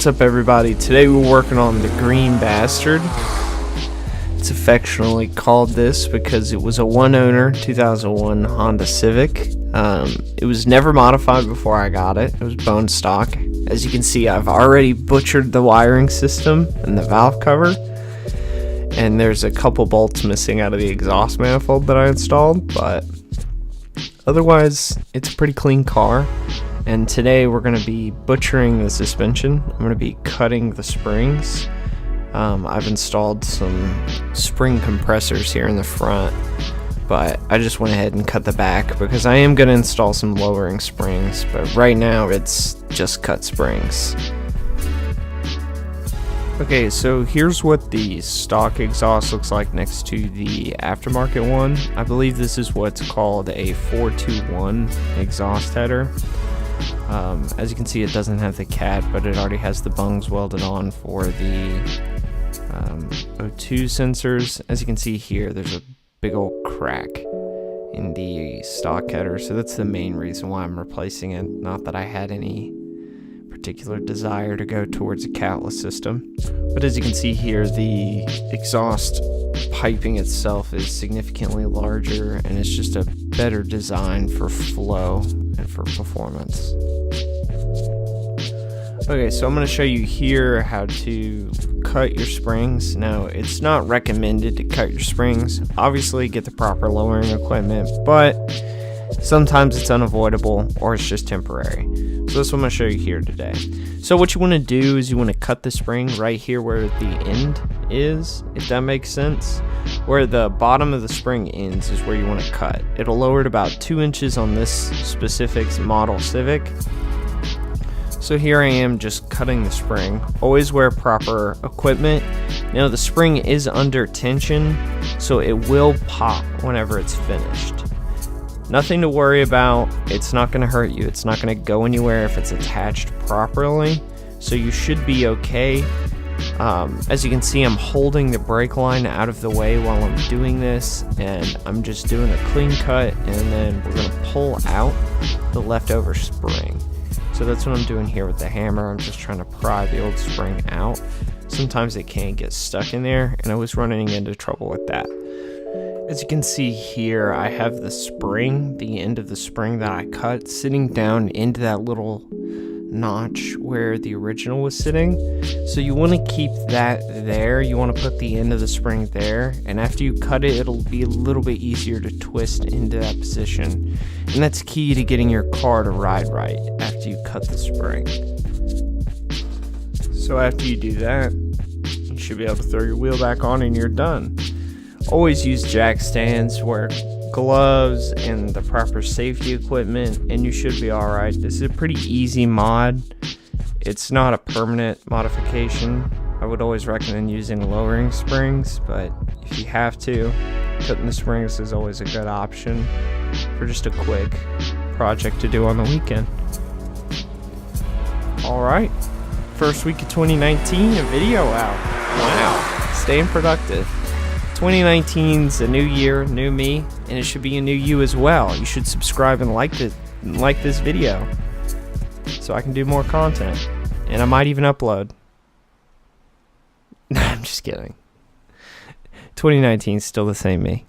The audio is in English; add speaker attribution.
Speaker 1: What's up, everybody? Today we're working on the Green Bastard. It's affectionately called this because it was a one-owner 2001 Honda Civic. It was never modified before I got it. It was bone stock. As you can see, I've already butchered the wiring system and the valve cover. And there's a couple bolts missing out of the exhaust manifold that I installed, but otherwise it's a pretty clean car. And today we're going to be butchering the suspension. I'm going to be cutting the springs. I've installed some spring compressors here in the front, but I just went ahead and cut the back because I am going to install some lowering springs, but right now it's just cut springs. Okay, so here's what the stock exhaust looks like next to the aftermarket one. I believe this is what's called a 421 exhaust header. As you can see, it doesn't have the cat, but it already has the bungs welded on for the O2 sensors. As you can see here, there's a big old crack in the stock header, so that's the main reason why I'm replacing it. Not that I had any particular desire to go towards a catless system, but as you can see here, the exhaust piping itself is significantly larger, and it's just a better design for flow and for performance. Okay, so I'm going to show you here how to cut your springs. Now, it's not recommended to cut your springs. Obviously, get the proper lowering equipment, but sometimes it's unavoidable or it's just temporary. So that's what I'm going to show you here today. So what you want to do is you want to cut the spring right here where the end is, if that makes sense. Where the bottom of the spring ends is where you want to cut. It'll lower it about 2 inches on this specific model Civic. So here I am just cutting the spring. Always wear proper equipment. Now the spring is under tension, so it will pop whenever it's finished. Nothing to worry about. It's not going to hurt you. It's not going to go anywhere if it's attached properly. So you should be okay. As you can see, I'm holding the brake line out of the way while I'm doing this, and I'm just doing a clean cut, and then we're going to pull out the leftover spring. So that's what I'm doing here with the hammer. I'm just trying to pry the old spring out. Sometimes it can get stuck in there, and I was running into trouble with that. As you can see here, I have the spring, the end of the spring that I cut, sitting down into that little notch where the original was sitting. So you want to keep that there. You want to put the end of the spring there, and after you cut it, it'll be a little bit easier to twist into that position. And that's key to getting your car to ride right after you cut the spring. So after you do that, you should be able to throw your wheel back on and you're done. Always use jack stands, wear gloves and the proper safety equipment, and you should be alright. This is a pretty easy mod. It's not a permanent modification. I would always recommend using lowering springs, but if you have to, cutting the springs is always a good option for just a quick project to do on the weekend. Alright, first week of 2019, a video out. Wow, staying productive. 2019's a new year, new me, and it should be a new you as well. You should subscribe and like this video so I can do more content, and I might even upload. Nah, I'm just kidding. 2019's still the same me.